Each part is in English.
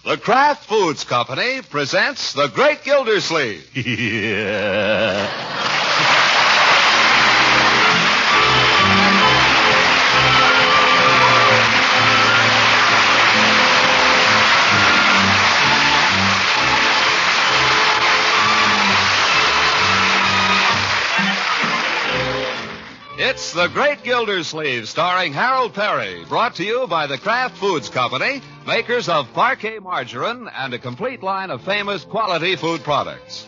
The Kraft Foods Company presents The Great Gildersleeve. Yeah. It's The Great Gildersleeve, starring Harold Perry, brought to you by the Kraft Foods Company, makers of Parquet Margarine and a complete line of famous quality food products.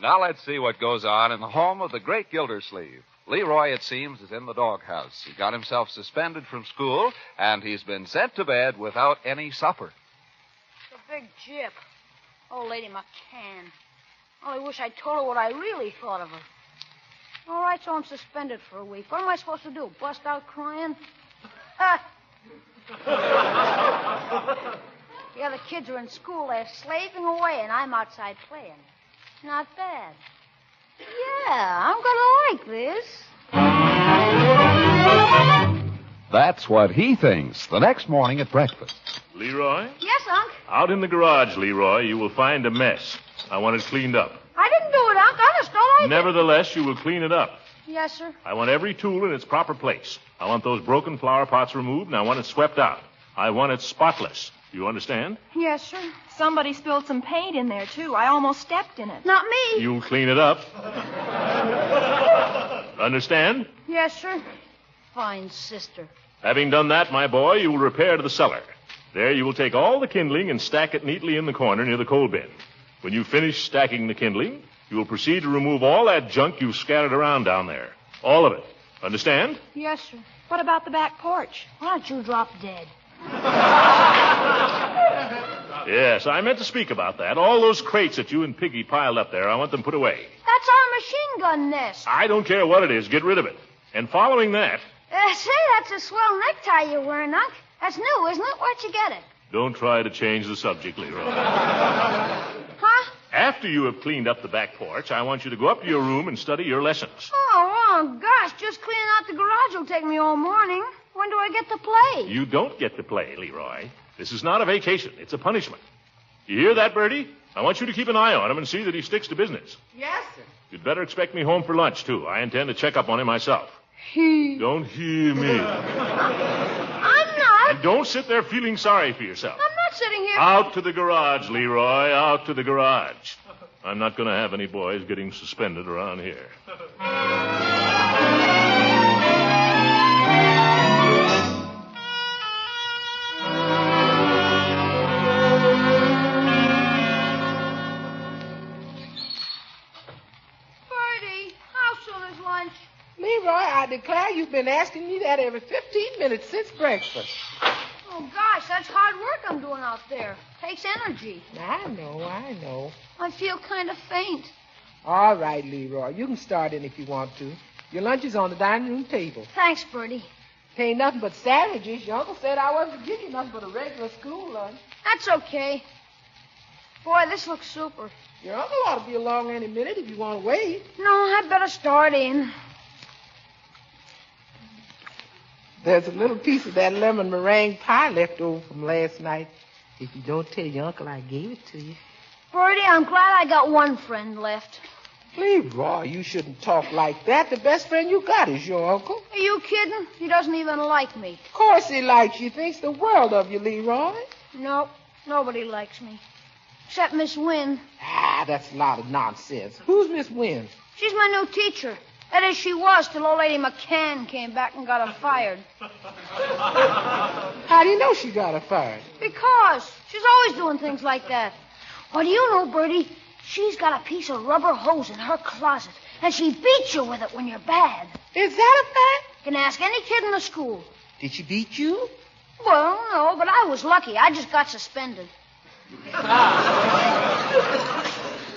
Now let's see what goes on in the home of the Great Gildersleeve. Leroy, it seems, is in the doghouse. He got himself suspended from school, and he's been sent to bed without any supper. The big gyp. Old Lady McCann. I wish I'd told her what I really thought of her. All right, so I'm suspended for a week. What am I supposed to do? Bust out crying? The other kids are in school. They're slaving away, and I'm outside playing. Not bad. Yeah, I'm going to like this. That's what he thinks the next morning at breakfast. Leroy? Yes, Unc. Out in the garage, Leroy, you will find a mess. I want it cleaned up. I didn't do it, Unc. Honest, don't I? Nevertheless, you will clean it up. Yes, sir. I want every tool in its proper place. I want those broken flower pots removed, and I want it swept out. I want it spotless. You understand? Yes, sir. Somebody spilled some paint in there, too. I almost stepped in it. Not me. You'll clean it up. Understand? Yes, sir. Fine sister. Having done that, my boy, you will repair to the cellar. There you will take all the kindling and stack it neatly in the corner near the coal bin. When you finish stacking the kindling, you will proceed to remove all that junk you've scattered around down there. All of it. Understand? Yes, sir. What about the back porch? Why don't you drop dead? Yes, I meant to speak about that. All those crates that you and Piggy piled up there, I want them put away. That's our machine gun nest. I don't care what it is. Get rid of it. And following that... Say, that's a swell necktie you're wearing, Unc. That's new, isn't it? Where'd you get it? Don't try to change the subject, Leroy. Huh? After you have cleaned up the back porch, I want you to go up to your room and study your lessons. Oh, gosh, just cleaning out the garage will take me all morning. When do I get to play? You don't get to play, Leroy. This is not a vacation. It's a punishment. You hear that, Bertie? I want you to keep an eye on him and see that he sticks to business. Yes, sir. You'd better expect me home for lunch, too. I intend to check up on him myself. Don't hear me. I'm not. And don't sit there feeling sorry for yourself. I'm not sitting here. Out to the garage, Leroy. Out to the garage. I'm not going to have any boys getting suspended around here. Bertie, how soon is lunch? Leroy, I declare you've been asking me that every 15 minutes since breakfast. Oh, gosh, that's hard work I'm doing out there. Takes energy. I know. I feel kind of faint. All right, Leroy, you can start in if you want to. Your lunch is on the dining room table. Thanks, Bertie. Ain't nothing but sandwiches. Your uncle said I wasn't to give you nothing but a regular school lunch. That's okay. Boy, this looks super. Your uncle ought to be along any minute if you want to wait. No, I'd better start in. There's a little piece of that lemon meringue pie left over from last night. If you don't tell your uncle I gave it to you. Bertie, I'm glad I got one friend left. Leroy, you shouldn't talk like that. The best friend you got is your uncle. Are you kidding? He doesn't even like me. Of course he likes you. He thinks the world of you, Leroy. Nope, nobody likes me. Except Miss Wynne. Ah, that's a lot of nonsense. Who's Miss Wynne? She's my new teacher. That is, she was till old Lady McCann came back and got her fired. How do you know she got her fired? Because she's always doing things like that. Well, do you know, Bertie, she's got a piece of rubber hose in her closet, and she beats you with it when you're bad. Is that a fact? You can ask any kid in the school. Did she beat you? Well, no, but I was lucky. I just got suspended.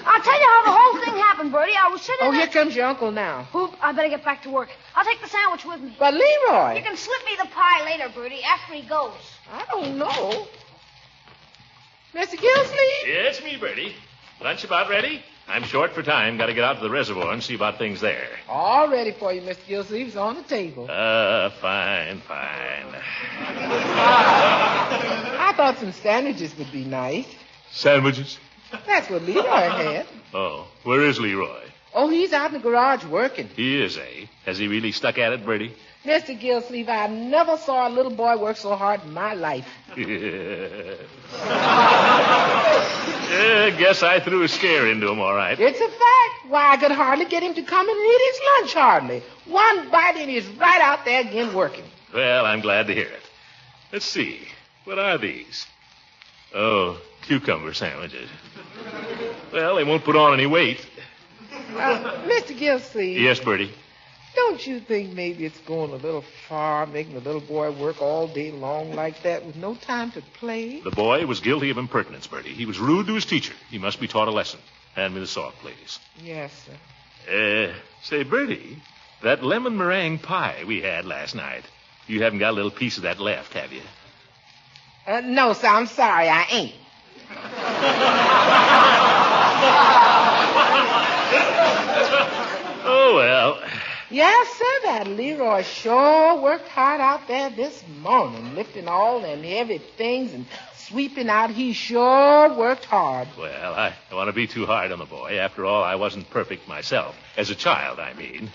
I'll tell you how the whole thing happened, Bertie. I was sitting Oh, there... here comes your uncle now. Oop, I better get back to work. I'll take the sandwich with me. But, Leroy... You can slip me the pie later, Bertie, after he goes. I don't know. Mr. Gildersleeve? Yes, me, Bertie. Lunch about ready? I'm short for time. Got to get out to the reservoir and see about things there. All ready for you, Mr. Gildersleeve. It's on the table. Fine. I thought some sandwiches would be nice. Sandwiches? That's what Leroy had. Oh, where is Leroy? Oh, he's out in the garage working. He is, eh? Has he really stuck at it, Bertie? Mr. Gildersleeve, I never saw a little boy work so hard in my life. Guess I threw a scare into him, all right. It's a fact. Why, I could hardly get him to come and eat his lunch, hardly. One bite and he's right out there again working. Well, I'm glad to hear it. Let's see. What are these? Oh, cucumber sandwiches. Well, they won't put on any weight. Mr. Gildersleeve. Yes, Bertie? Don't you think maybe it's going a little far, making a little boy work all day long like that with no time to play? The boy was guilty of impertinence, Bertie. He was rude to his teacher. He must be taught a lesson. Hand me the salt, please. Yes, sir. Say, Bertie, that lemon meringue pie we had last night, you haven't got a little piece of that left, have you? No, sir, I'm sorry, I ain't. Oh, well. Yes, sir, that Leroy sure worked hard out there this morning, lifting all them heavy things and sweeping out. He sure worked hard. Well, I don't want to be too hard on the boy. After all, I wasn't perfect myself. As a child, I mean.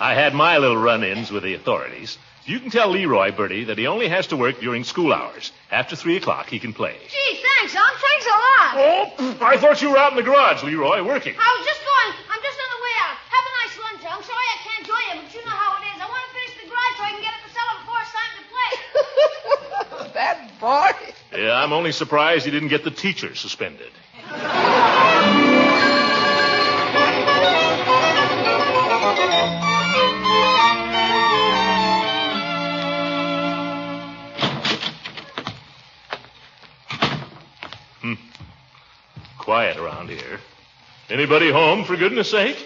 I had my little run-ins with the authorities. You can tell Leroy, Bertie, that he only has to work during school hours. After 3 o'clock, he can play. Gee, thanks, Unc. Thanks a lot. Oh, I thought you were out in the garage, Leroy, working. I was just going. I'm just on the way out. Have a nice lunch, Unc. Sorry I can't join you, but you know how it is. I want to finish the garage so I can get at the cellar before it's time to play. That boy. Yeah, I'm only surprised he didn't get the teacher suspended. Quiet around here. Anybody home, for goodness sake?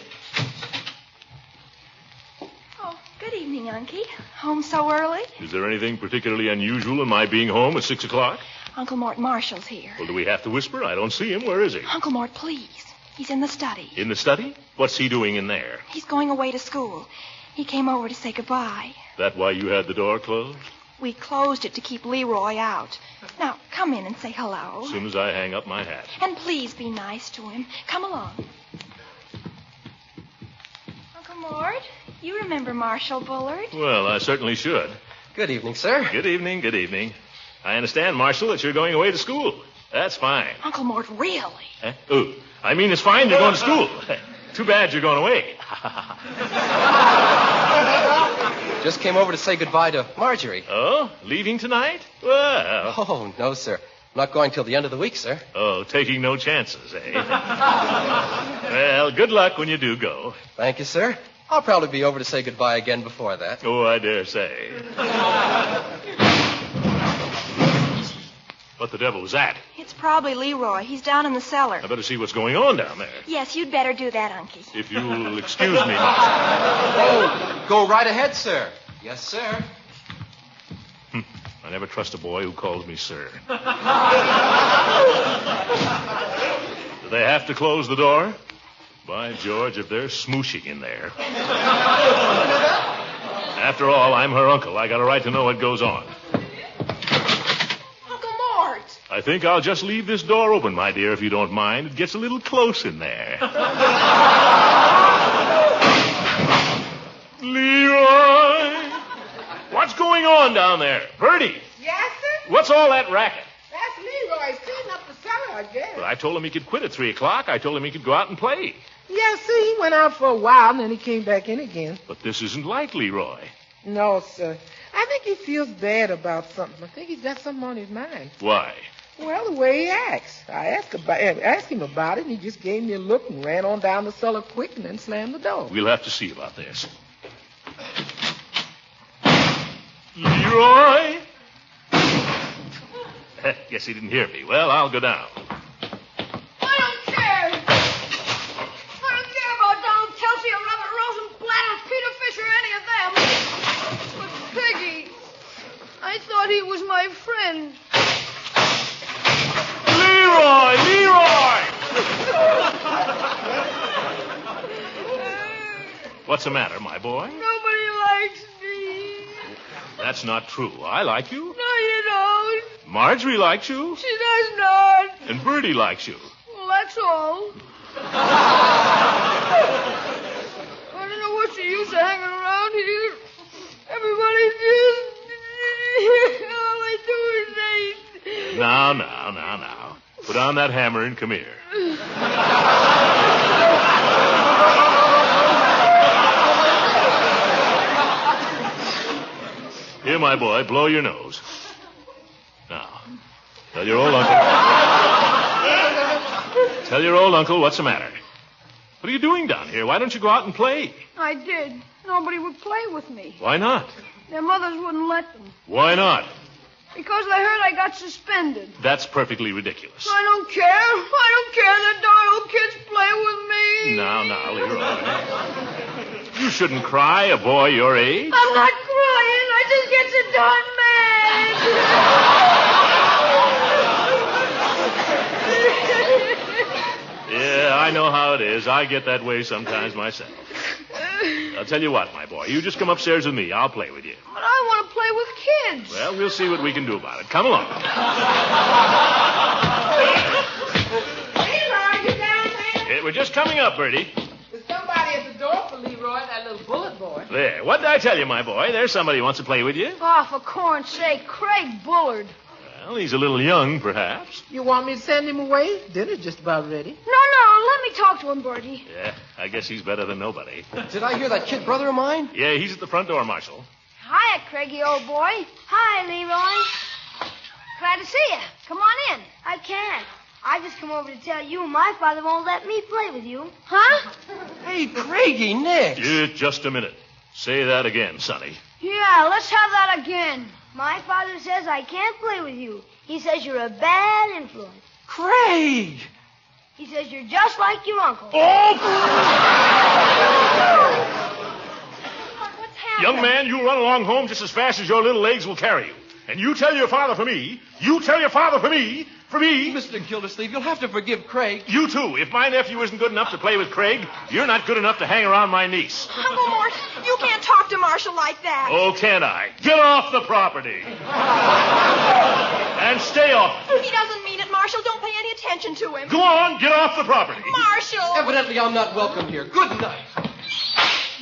Oh, good evening, Unky. Home so early? Is there anything particularly unusual in my being home at 6 o'clock? Uncle Mort Marshall's here. Well, do we have to whisper? I don't see him. Where is he? Uncle Mort, please. He's in the study. In the study? What's he doing in there? He's going away to school. He came over to say goodbye. That why you had the door closed? We closed it to keep Leroy out. Now, come in and say hello. As soon as I hang up my hat. And please be nice to him. Come along. Uncle Mort, you remember Marshall Bullard? Well, I certainly should. Good evening, sir. Good evening, good evening. I understand, Marshall, that you're going away to school. That's fine. Uncle Mort, really? Eh? Oh, I mean, it's fine you're going to school. Too bad you're going away. Just came over to say goodbye to Marjorie. Oh, leaving tonight? Well. Oh, no, sir. I'm not going till the end of the week, sir. Oh, taking no chances, eh? Well, good luck when you do go. Thank you, sir. I'll probably be over to say goodbye again before that. Oh, I dare say. What the devil was that? It's probably Leroy. He's down in the cellar. I better see what's going on down there. Yes, you'd better do that, Unky. If you'll excuse me, Marshall. Oh, go right ahead, sir. Yes, sir. I never trust a boy who calls me sir. Do they have to close the door? By George, if they're smooshing in there. After all, I'm her uncle. I got a right to know what goes on. Uncle Mort! I think I'll just leave this door open, my dear, if you don't mind. It gets a little close in there. Leroy! What's going on down there? Bertie! Yes, sir? What's all that racket? That's Leroy cleaning up the cellar, I guess. Well, I told him he could quit at 3 o'clock. I told him he could go out and play. Yes, sir, he went out for a while, and then he came back in again. But this isn't like Leroy. No, sir. I think he feels bad about something. I think he's got something on his mind. Why? Well, the way he acts. I asked him about it, and he just gave me a look and ran on down the cellar quick and then slammed the door. We'll have to see about this. Leroy? Guess he didn't hear me. Well, I'll go down. I don't care. I don't care about Donald Kelsey or Robert Rosenblatt or Peter Fisher or any of them. But Peggy, I thought he was my friend. Leroy! Leroy! What's the matter, my boy? Nobody likes me. That's not true. I like you. No, you don't. Marjorie likes you. She does not. And Bertie likes you. Well, that's all. I don't know what's the use of hanging around here. Everybody just... all they do is hate. Now. Put on that hammer and come here. Here, my boy, blow your nose. Now, tell your old uncle what's the matter. What are you doing down here? Why don't you go out and play? I did. Nobody would play with me. Why not? Their mothers wouldn't let them. Why not? Because they heard I got suspended. That's perfectly ridiculous. I don't care. I don't care. The darn old kids play with me. Now, Leroy. You shouldn't cry, a boy your age. I'm not crying. I just get so darn mad. Yeah, I know how it is. I get that way sometimes myself. I'll tell you what, my boy. You just come upstairs with me. I'll play with you. But I want to play with kids. Well, we'll see what we can do about it. Come along. Leroy, you down there? Hey, we're just coming up, Bertie. There's somebody at the door for Leroy, that little bullet boy. There. What did I tell you, my boy? There's somebody who wants to play with you. Oh, for corn's sake, Craig Bullard. Well, he's a little young, perhaps. You want me to send him away? Dinner's just about ready. No, let me talk to him, Bertie. Yeah, I guess he's better than nobody. Did I hear that kid brother of mine? Yeah, he's at the front door, Marshal. Hiya, Craigie, old boy. Hi, Leroy. Glad to see you. Come on in. I can't. I just come over to tell you my father won't let me play with you. Huh? Hey, Craigie, Nick. Just a minute. Say that again, Sonny. Yeah, let's have that again. My father says I can't play with you. He says you're a bad influence. Craig! He says you're just like your uncle. Oh! What's happening? Young man, you run along home just as fast as your little legs will carry you. And you tell your father for me. You tell your father for me. For me. Mr. Gildersleeve, you'll have to forgive Craig. You, too. If my nephew isn't good enough to play with Craig, you're not good enough to hang around my niece. Uncle Mort, you can't talk to Marshall like that. Oh, can I? Get off the property. And stay off. He doesn't mean it, Marshall. Don't pay any attention to him. Go on, get off the property. Marshall! Evidently, I'm not welcome here. Good night.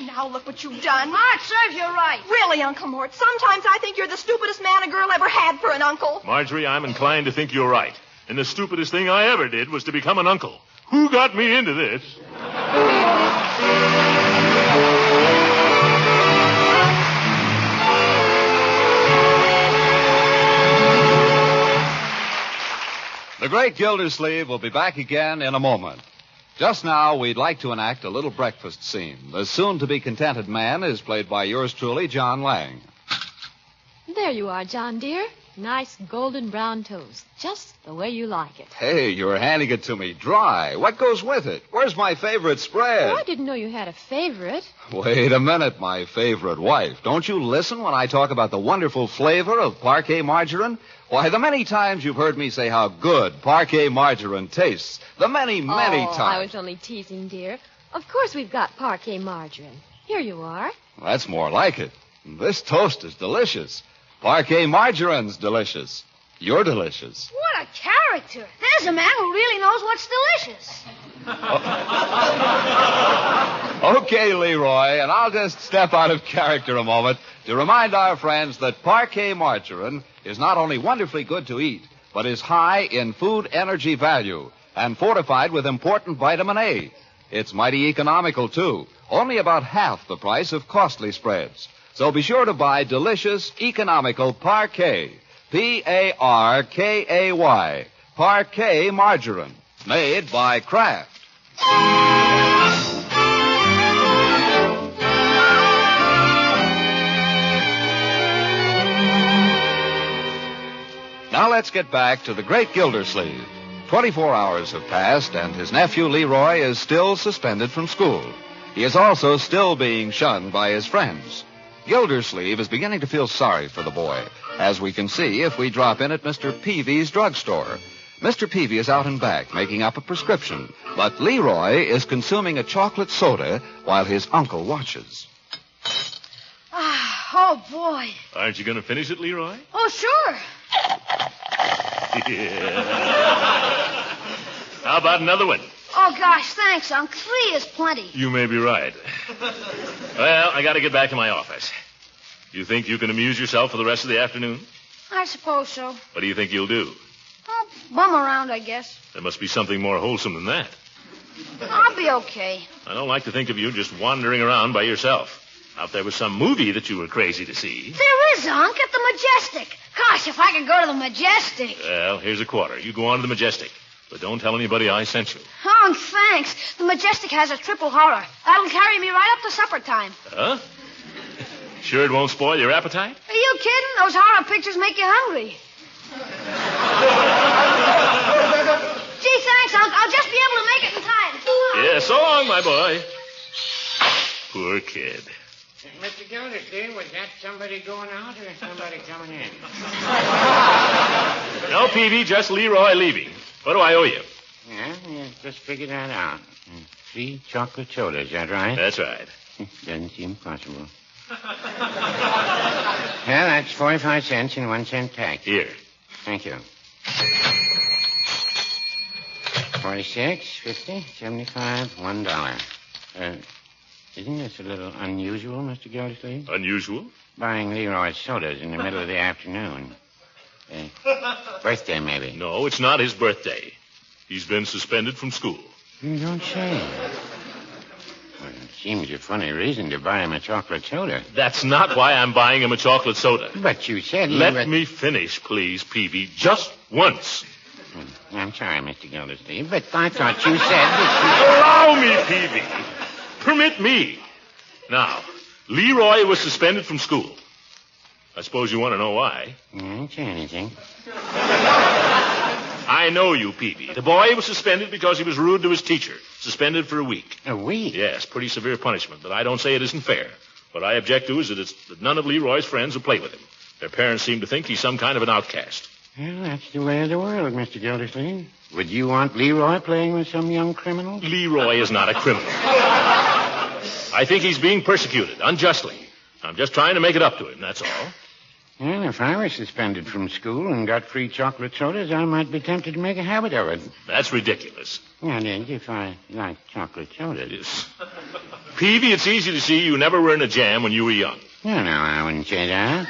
Now look what you've done. Ah, it serves you right. Really, Uncle Mort, sometimes I think you're the stupidest man a girl ever had for an uncle. Marjorie, I'm inclined to think you're right. And the stupidest thing I ever did was to become an uncle. Who got me into this? The great Gildersleeve will be back again in a moment. Just now, we'd like to enact a little breakfast scene. The soon-to-be-contented man is played by yours truly, John Lang. There you are, John, dear. Nice golden brown toast. Just the way you like it. Hey, you're handing it to me dry. What goes with it? Where's my favorite spread? Oh, I didn't know you had a favorite. Wait a minute, my favorite wife. Don't you listen when I talk about the wonderful flavor of parquet margarine? Why, the many times you've heard me say how good parquet margarine tastes. The many times. I was only teasing, dear. Of course we've got parquet margarine. Here you are. That's more like it. This toast is delicious. Parquet margarine's delicious. You're delicious. What a character. There's a man who really knows what's delicious. Okay, Leroy, and I'll just step out of character a moment to remind our friends that parquet margarine is not only wonderfully good to eat, but is high in food energy value and fortified with important vitamin A. It's mighty economical, too, only about half the price of costly spreads. So be sure to buy delicious, economical parquet, Parkay, parquet margarine, made by Kraft. Now let's get back to the great Gildersleeve. 24 hours have passed, and his nephew Leroy is still suspended from school. He is also still being shunned by his friends. Gildersleeve is beginning to feel sorry for the boy, as we can see if we drop in at Mr. Peavy's drugstore. Mr. Peavy is out and back making up a prescription, but Leroy is consuming a chocolate soda while his uncle watches. Oh, boy. Aren't you going to finish it, Leroy? Oh, sure. Yeah. How about another one? Oh, gosh, thanks, Unc. 3 is plenty. You may be right. Well, I got to get back to my office. You think you can amuse yourself for the rest of the afternoon? I suppose so. What do you think you'll do? Oh, bum around, I guess. There must be something more wholesome than that. I'll be okay. I don't like to think of you just wandering around by yourself. Now, if there was some movie that you were crazy to see... There is, Unc, at the Majestic. Gosh, if I could go to the Majestic. Well, here's a quarter. You go on to the Majestic. But don't tell anybody I sent you. Unc, thanks. The Majestic has a triple horror. That'll carry me right up to supper time. Huh? Sure it won't spoil your appetite? Are you kidding? Those horror pictures make you hungry. Gee, thanks, Unc. I'll just be able to make it in time. So long. Yeah, so long, my boy. Poor kid. Mr. Gildersleeve, was that somebody going out or somebody coming in? No, Peavy, just Leroy leaving. What do I owe you? Yeah, just figured that out. 3 chocolate sodas, is that right? That's right. Doesn't seem possible. Well, that's 45 cents and 1 cent tax. Here. Thank you. 46, 50, 75, $1. Isn't this a little unusual, Mr. Gildersleeve? Unusual? Buying Leroy sodas in the middle of the afternoon. Birthday, maybe. No, it's not his birthday. He's been suspended from school. You don't say. Well, it seems a funny reason to buy him a chocolate soda. That's not why I'm buying him a chocolate soda. But you said Let me finish, please, Peavy, just once. I'm sorry, Mr. Gildersleeve, but I thought you said that Allow me, Peavy. Permit me. Now, Leroy was suspended from school. I suppose you want to know why. I didn't say anything. I know you, Peavy. The boy was suspended because he was rude to his teacher. Suspended for a week. A week? Yes, pretty severe punishment, but I don't say it isn't fair. What I object to is that none of Leroy's friends will play with him. Their parents seem to think he's some kind of an outcast. Well, that's the way of the world, Mr. Gildersleeve. Would you want Leroy playing with some young criminal? Leroy is not a criminal. I think he's being persecuted unjustly. I'm just trying to make it up to him, that's all. Well, if I was suspended from school and got free chocolate sodas, I might be tempted to make a habit of it. That's ridiculous. Well, then, if I like chocolate sodas. Yes. Peavy, it's easy to see you never were in a jam when you were young. No, I wouldn't say that.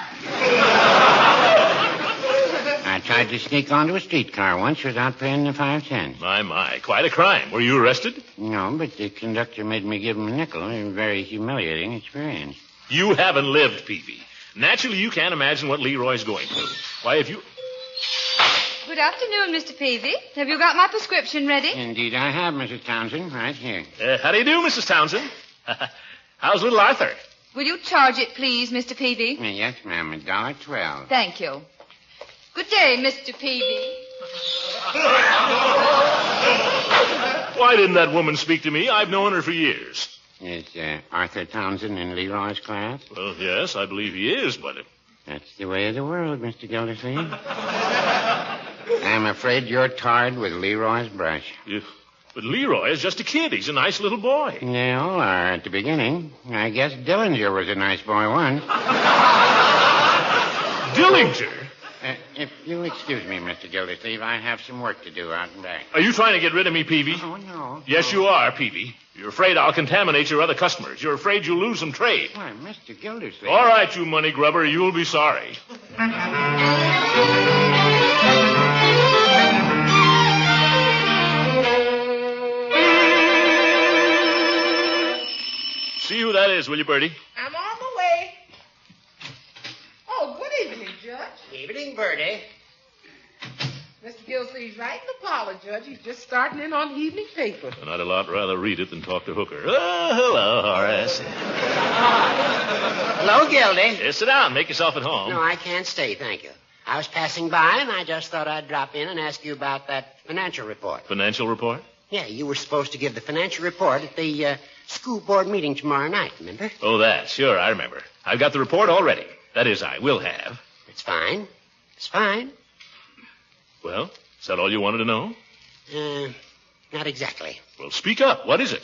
I tried to sneak onto a streetcar once without paying the 5 cents. My. Quite a crime. Were you arrested? No, but the conductor made me give him a nickel. A very humiliating experience. You haven't lived, Peavy. Naturally, you can't imagine what Leroy's going through. Why, if you... Good afternoon, Mr. Peavy. Have you got my prescription ready? Indeed, I have, Mrs. Townsend. Right here. How do you do, Mrs. Townsend? How's little Arthur? Will you charge it, please, Mr. Peavy? Yes, ma'am. $1.12. Thank you. Good day, Mr. Peavy. Why didn't that woman speak to me? I've known her for years. Is Arthur Townsend in Leroy's class? Well, yes, I believe he is, but... That's the way of the world, Mr. Gildersleeve. I'm afraid you're tarred with Leroy's brush. But Leroy is just a kid. He's a nice little boy. They all are at the beginning. I guess Dillinger was a nice boy once. Dillinger? If you'll excuse me, Mr. Gildersleeve, I have some work to do out and back. Are you trying to get rid of me, Peavy? Oh, no. Yes, you are, Peavy. You're afraid I'll contaminate your other customers. You're afraid you'll lose some trade. Why, Mr. Gildersleeve... All right, you money grubber. You'll be sorry. See who that is, will you, Bertie? I'm on my way. Oh, good evening, Judge. Evening, Bertie. Mr. Gildersleeve's writing the parlor, Judge. He's just starting in on the evening paper. And I'd a lot rather read it than talk to Hooker. Oh, hello, Horace. Hello, Gildy. Yes, sit down. Make yourself at home. No, I can't stay, thank you. I was passing by, and I just thought I'd drop in and ask you about that financial report. Financial report? Yeah, you were supposed to give the financial report at the school board meeting tomorrow night, remember? Oh, that. Sure, I remember. I've got the report all ready. That is, I will have. It's fine. It's fine. Well, Is that all you wanted to know? Not exactly. Well, speak up. What is it?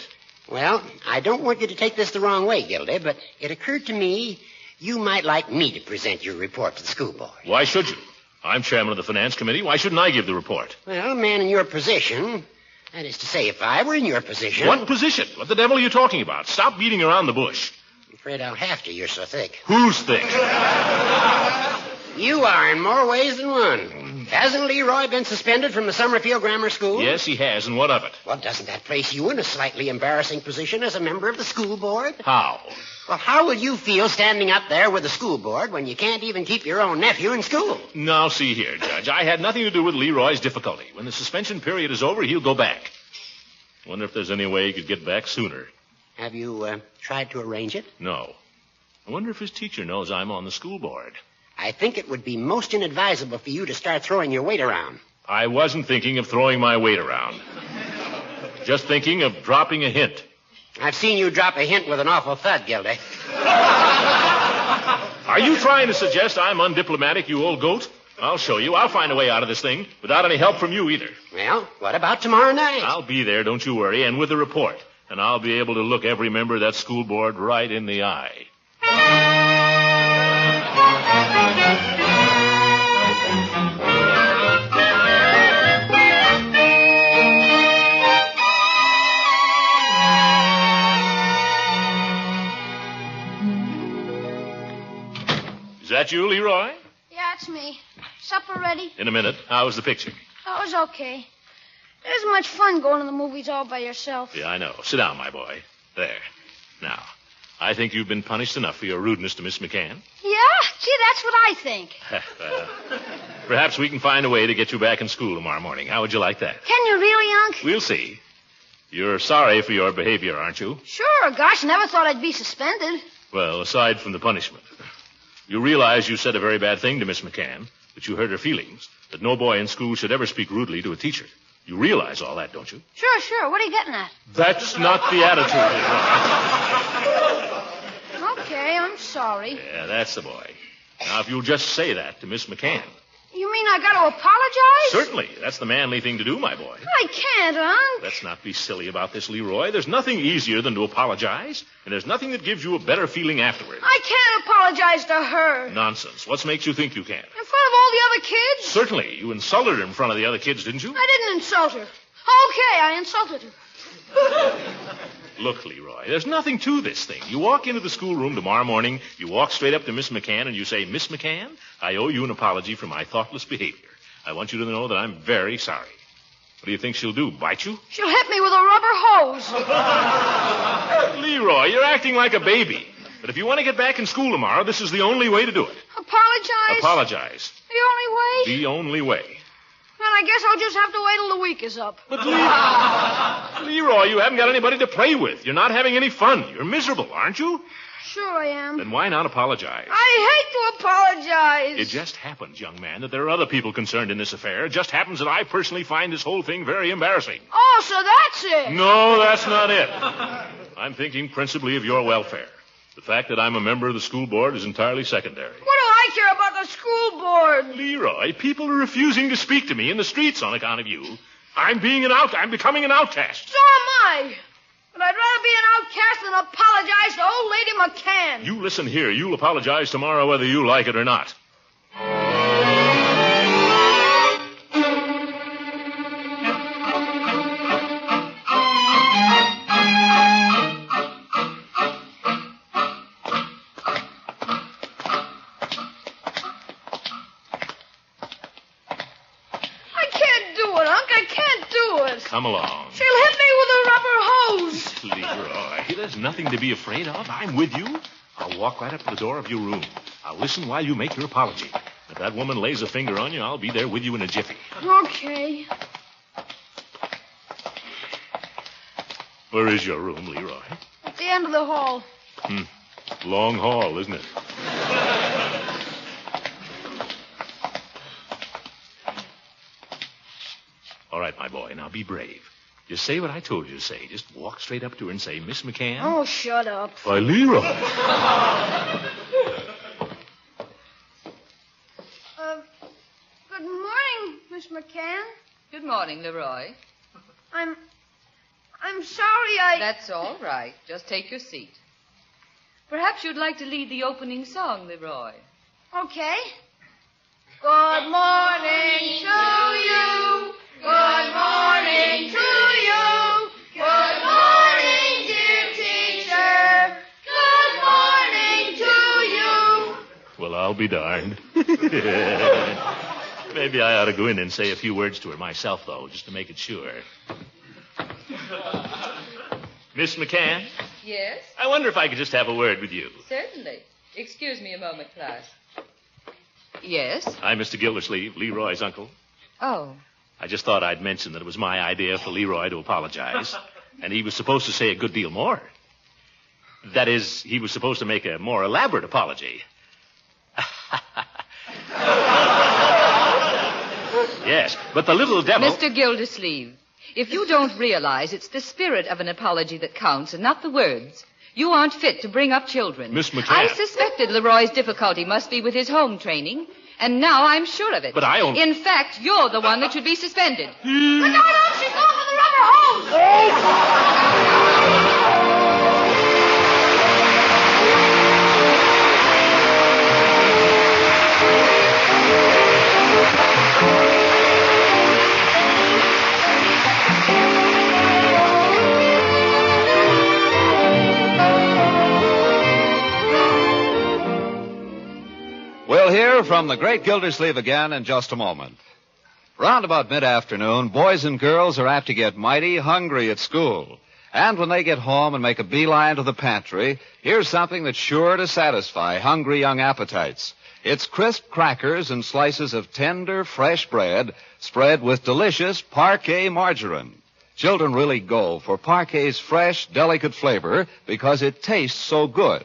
Well, I don't want you to take this the wrong way, Gildy, but it occurred to me you might like me to present your report to the school board. Why should you? I'm chairman of the finance committee. Why shouldn't I give the report? Well, a man in your position, that is to say, if I were in your position... What position? What the devil are you talking about? Stop beating around the bush. I'm afraid I'll have to. You're so thick. Who's thick? You are in more ways than one. Hasn't Leroy been suspended from the Summerfield Grammar School? Yes, he has, and what of it? Well, doesn't that place you in a slightly embarrassing position as a member of the school board? How? Well, how would you feel standing up there with the school board when you can't even keep your own nephew in school? Now, see here, Judge. I had nothing to do with Leroy's difficulty. When the suspension period is over, he'll go back. Wonder if there's any way he could get back sooner. Have you tried to arrange it? No. I wonder if his teacher knows I'm on the school board. I think it would be most inadvisable for you to start throwing your weight around. I wasn't thinking of throwing my weight around. Just thinking of dropping a hint. I've seen you drop a hint with an awful thud, Gildy. Are you trying to suggest I'm undiplomatic, you old goat? I'll show you. I'll find a way out of this thing without any help from you either. Well, what about tomorrow night? I'll be there, don't you worry, and with a report. And I'll be able to look every member of that school board right in the eye. Is that you, Leroy? Yeah, it's me. Supper ready? In a minute. How was the picture? Oh, it was okay. It isn't much fun going to the movies all by yourself. Yeah, I know. Sit down, my boy. There. Now, I think you've been punished enough for your rudeness to Miss McCann. Yeah? Gee, that's what I think. Perhaps we can find a way to get you back in school tomorrow morning. How would you like that? Can you really, Unc? We'll see. You're sorry for your behavior, aren't you? Sure. Gosh, never thought I'd be suspended. Well, aside from the punishment, you realize you said a very bad thing to Miss McCann, that you hurt her feelings, that no boy in school should ever speak rudely to a teacher. You realize all that, don't you? Sure. What are you getting at? That's not the attitude. Okay, I'm sorry. Yeah, that's the boy. Now, if you'll just say that to Miss McCann. You mean I got to apologize? Certainly. That's the manly thing to do, my boy. I can't, Unc. Let's not be silly about this, Leroy. There's nothing easier than to apologize, and there's nothing that gives you a better feeling afterward. I can't apologize to her. Nonsense. What makes you think you can? In front of all the other kids? Certainly. You insulted her in front of the other kids, didn't you? I didn't insult her. Okay, I insulted her. Look, Leroy, there's nothing to this thing. You walk into the schoolroom tomorrow morning, you walk straight up to Miss McCann, and you say, Miss McCann, I owe you an apology for my thoughtless behavior. I want you to know that I'm very sorry. What do you think she'll do, bite you? She'll hit me with a rubber hose. Leroy, you're acting like a baby. But if you want to get back in school tomorrow, this is the only way to do it. Apologize? Apologize. The only way? The only way. Then I guess I'll just have to wait till the week is up. But Leroy, you haven't got anybody to play with. You're not having any fun. You're miserable, aren't you? Sure I am. Then why not apologize? I hate to apologize. It just happens, young man, that there are other people concerned in this affair. It just happens that I personally find this whole thing very embarrassing. Oh, so that's it. No, that's not it. I'm thinking principally of your welfare. The fact that I'm a member of the school board is entirely secondary. What do I care about the school board? Leroy, people are refusing to speak to me in the streets on account of you. I'm becoming an outcast. So am I. But I'd rather be an outcast than apologize to old Lady McCann. You listen here. You'll apologize tomorrow whether you like it or not. Come along. She'll hit me with a rubber hose. Leroy, there's nothing to be afraid of. I'm with you. I'll walk right up to the door of your room. I'll listen while you make your apology. If that woman lays a finger on you, I'll be there with you in a jiffy. Okay. Where is your room, Leroy? At the end of the hall. Long hall, isn't it? All right, my boy, now be brave. Just say what I told you to say. Just walk straight up to her and say, Miss McCann. Oh, shut up. Why, Leroy. Good morning, Miss McCann. Good morning, Leroy. I'm sorry That's all right. Just take your seat. Perhaps you'd like to lead the opening song, Leroy. Okay. Good morning to you. Good morning to you. Good morning, dear teacher. Good morning to you. Well, I'll be darned. Maybe I ought to go in and say a few words to her myself, though, just to make it sure. Miss McCann? Yes? I wonder if I could just have a word with you. Certainly. Excuse me a moment, class. Yes? I'm Mr. Gildersleeve, Leroy's uncle. Oh. I just thought I'd mention that it was my idea for Leroy to apologize. And he was supposed to say a good deal more. That is, he was supposed to make a more elaborate apology. Yes, but the little devil... Mr. Gildersleeve, if you don't realize it's the spirit of an apology that counts and not the words, you aren't fit to bring up children. Miss McCann. I suspected Leroy's difficulty must be with his home training, and now I'm sure of it. But I only... In fact, you're the one that should be suspended. Look out, she's going for the rubber hose. We'll hear from the great Gildersleeve again in just a moment. Round about mid-afternoon, boys and girls are apt to get mighty hungry at school. And when they get home and make a beeline to the pantry, here's something that's sure to satisfy hungry young appetites. It's crisp crackers and slices of tender, fresh bread spread with delicious Parquet margarine. Children really go for Parquet's fresh, delicate flavor because it tastes so good.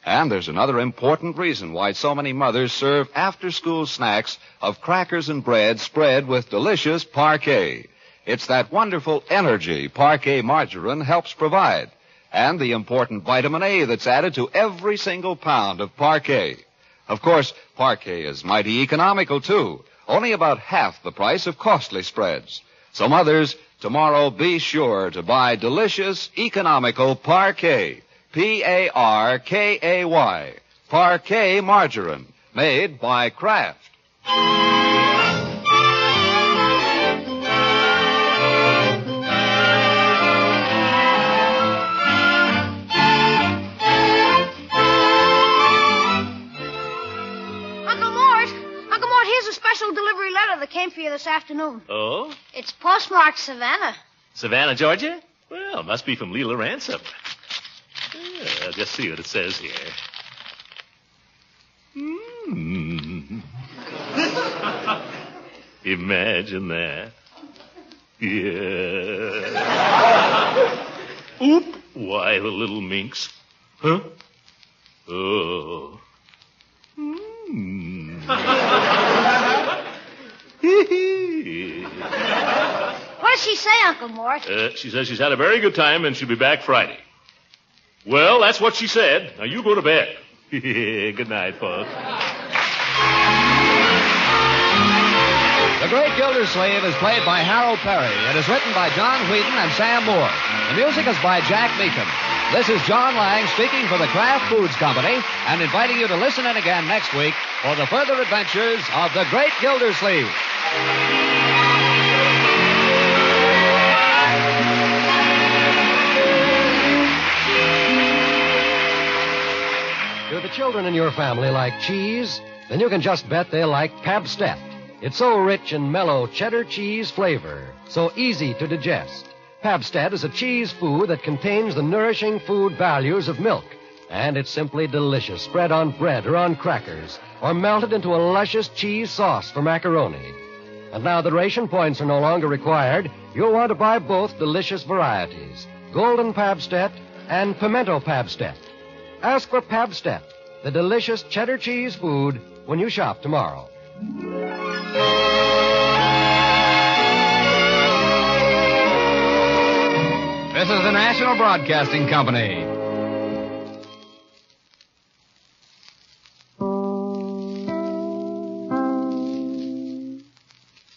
And there's another important reason why so many mothers serve after-school snacks of crackers and bread spread with delicious Parquet. It's that wonderful energy Parquet margarine helps provide, and the important vitamin A that's added to every single pound of Parquet. Of course, Parquet is mighty economical, too, only about half the price of costly spreads. So, mothers, tomorrow be sure to buy delicious, economical Parquet. Parkay. Parquet margarine, made by Kraft. Uncle Mort, here's a special delivery letter that came for you this afternoon. Oh? It's postmarked Savannah. Savannah, Georgia? Well, must be from Leela Ransom. I'll just see what it says here. Imagine that. Yeah. Oop. Why, the little minx. Huh? Oh. What does she say, Uncle Mort? She says she's had a very good time and she'll be back Friday. Well, that's what she said. Now, you go to bed. Good night, folks. The Great Gildersleeve is played by Harold Perry. It is written by John Whedon and Sam Moore. The music is by Jack Meakin. This is John Lang speaking for the Kraft Foods Company and inviting you to listen in again next week for the further adventures of the Great Gildersleeve. Do the children in your family like cheese? Then you can just bet they like Pabst-ett. It's so rich in mellow cheddar cheese flavor, so easy to digest. Pabst-ett is a cheese food that contains the nourishing food values of milk. And it's simply delicious, spread on bread or on crackers, or melted into a luscious cheese sauce for macaroni. And now that ration points are no longer required, you'll want to buy both delicious varieties, Golden Pabst-ett and Pimento Pabst-ett. Ask for Pabst-ett, the delicious cheddar cheese food, when you shop tomorrow. This is the National Broadcasting Company.